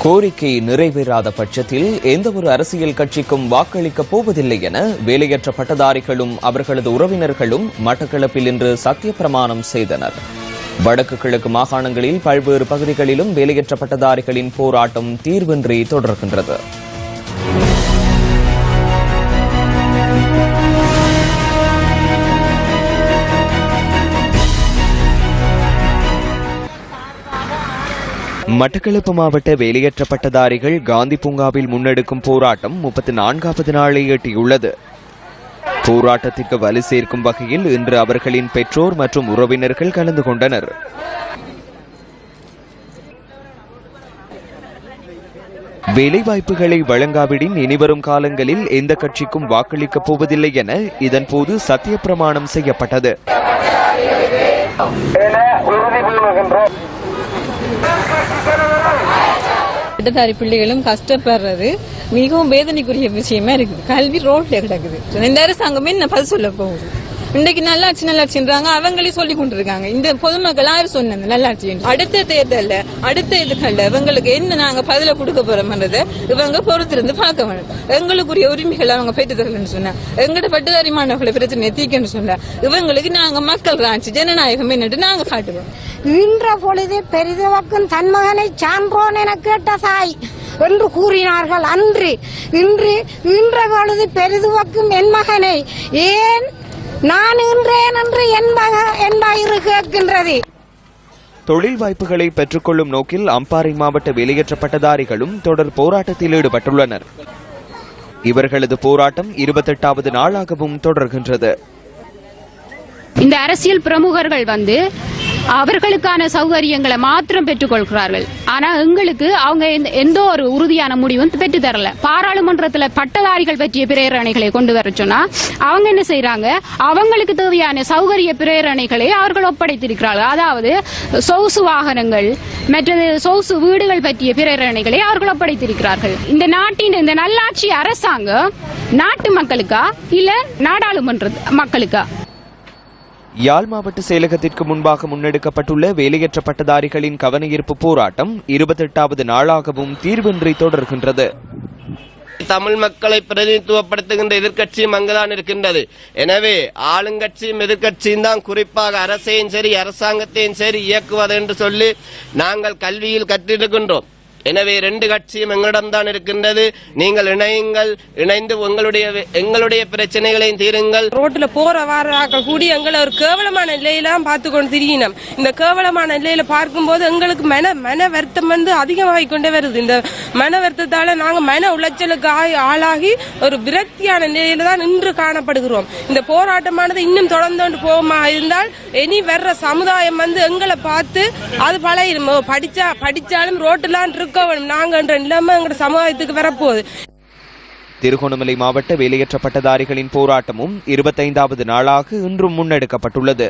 கோரிக்கை நிறைவேறாத பட்சத்தில் எந்தவொரு அரசியல் கட்சிக்கும் வாக்களிக்கப் போவதில்லை என வேலையற்ற பட்டதாரிகளும் அவர்களது உறவினர்களும் மட்டக்களப்பில் இன்று சத்திய பிரமாணம் செய்தனர். வடக்கு கிழக்கு மாகாணங்களில் பல்வேறு பகுதிகளிலும் வேலையற்ற பட்டதாரிகளின் போராட்டம் தீர்வின்றி தொடர்கின்றது. மட்டக்களப்பு மாவட்ட வேலையற்ற பட்டதாரிகள் காந்தி பூங்காவில் முன்னெடுக்கும் போராட்டம் 34வது நாளை எட்டியுள்ளது. போராட்டத்திற்கு வலு சேர்க்கும் வகையில் இன்று அவர்களின் பெற்றோர் மற்றும் உறவினர்கள் கலந்து கொண்டனர். வேலைவாய்ப்புகளை வழங்காவிடின் இனிவரும் காலங்களில் எந்த கட்சிக்கும் வாக்களிக்கப் போவதில்லை என இதன்போது சத்திய பிரமாணம் செய்யப்பட்டது. பட்டதாரி பிள்ளைகளும் கஷ்டப்படுறது மிகவும் வேதனைக்குரிய விஷயமா இருக்குது. கல்வி ரோட்ல கிடக்குது. இந்த அரசாங்கமே என்ன பதில் சொல்ல போகுது? இன்றைக்கு நல்லாட்சின்றாங்க, அவங்களே சொல்லி கொண்டிருக்காங்க. இந்த பொதுமக்கள் யாரும் சொன்னது நல்லாட்சி? அடுத்த தேர்தல்ல அடுத்த இதுகள்ல இவங்களுக்கு என்ன நாங்க பதில கொடுக்க போறோம்ன்றத இவங்க பொறுத்திருந்து பார்க்க வேணும். எங்களுக்குரிய உரிமைகளை அவங்க பெற்று தரலன்னு சொன்னா, எங்கட பட்டதாரி மாணவர்களை பிரச்சனை தீக்கன்னு சொன்னா, இவங்களுக்கு நாங்க மக்கள் ராட்சி ஜனநாயகம் என்னட்டு நாங்க காட்டுவோம். இன்ற பொழுது பெரிதவக்கும் தன் மகனை சான்றோன் என கேட்ட தாய் என்று கூறினார்கள். அன்று இன்ற பொழுது பெரிதுவக்கும் என் மகனை ஏன் நான் இன்றேன் என்று என் வயிறு கேட்கின்றது. தொழில் வாய்ப்புகளை பெற்றுக்கொள்ளும் நோக்கில் அம்பாறை மாவட்ட வேலையற்ற பட்டதாரிகளும் தொடர் போராட்டத்தில் ஈடுபட்டுள்ளனர். இவர்களது போராட்டம் 28வது நாளாகவும் தொடர்கின்றது. இந்த அரசியல் பிரமுகர்கள் அவர்களுக்கான சௌகரியங்களை மாத்திரம் பெற்றுக் கொள்கிறார்கள். ஆனா எங்களுக்கு அவங்க எந்த ஒரு உறுதியான முடிவும் பெற்று தரல. பாராளுமன்றத்தில் பட்டதாரிகள் பற்றிய பிரேரணைகளை கொண்டு வர சொன்னா அவங்க என்ன செய்யறாங்க, அவங்களுக்கு தேவையான சௌகரிய பிரேரணைகளை அவர்கள் ஒப்படைத்திருக்கிறார்கள். அதாவது சொகுசு வாகனங்கள் மற்றது சொகுசு வீடுகள் பற்றிய பிரேரணைகளை அவர்கள் ஒப்படைத்திருக்கிறார்கள். இந்த நாட்டின் இந்த நல்லாட்சி அரசாங்கம் நாட்டு மக்களுக்கா இல்ல நாடாளுமன்ற மக்களுக்கா? யாழ் மாவட்ட செயலகத்திற்கு முன்பாக முன்னெடுக்கப்பட்டுள்ள வேலையற்ற பட்டதாரிகளின் கவனஈர்ப்பு போராட்டம் 28வது நாளாகவும் தீர்வின்றி தொடர்கின்றது. தமிழ் மக்களை பிரதிநிதித்துவப்படுத்துகின்ற எதிர்க்கட்சியும் அங்குதான் இருக்கின்றது. எனவே ஆளுங்கட்சியும் எதிர்க்கட்சியும் தான் குறிப்பாக அரசையும் சரி அரசாங்கத்தையும் சரி இயக்குவது என்று சொல்லி நாங்கள் கல்வியில் கற்றிருக்கின்றோம். எனவே ரெண்டு கட்சியும் எங்களிடம்தான் இருக்கின்றது. நீங்கள் இணைந்து எங்களுடைய பிரச்சனைகளையும் தீருங்கள். ரோட்ல போற வாராக்கள் கூடி எங்களை ஒரு கேவலமான நிலையெல்லாம் பார்த்து கொண்டு திரியினோம். இந்த கேவலமான நிலையில பார்க்கும்போது எங்களுக்கு மன வருத்தம் அதிகமாகி கொண்டே வருது. இந்த மன வருத்தத்தால நாங்க மன உளைச்சலுக்கு ஆளாகி ஒரு விரக்தியான நிலையில தான் இன்று காணப்படுகிறோம். இந்த போராட்டமானது இன்னும் தொடர்ந்து போகுமா இருந்தால் இனி வர்ற சமுதாயம் எங்களை பார்த்து அது பழைய படிச்சாலும் ரோட்டுலாம் நாங்க நிலைமை எங்க சமுதாயத்துக்கு வரப்போகுது. திருகோணமலை மாவட்ட வேலையற்ற பட்டதாரிகளின் போராட்டமும் 25வது நாளாக இன்றும் முன்னெடுக்கப்பட்டுள்ளது.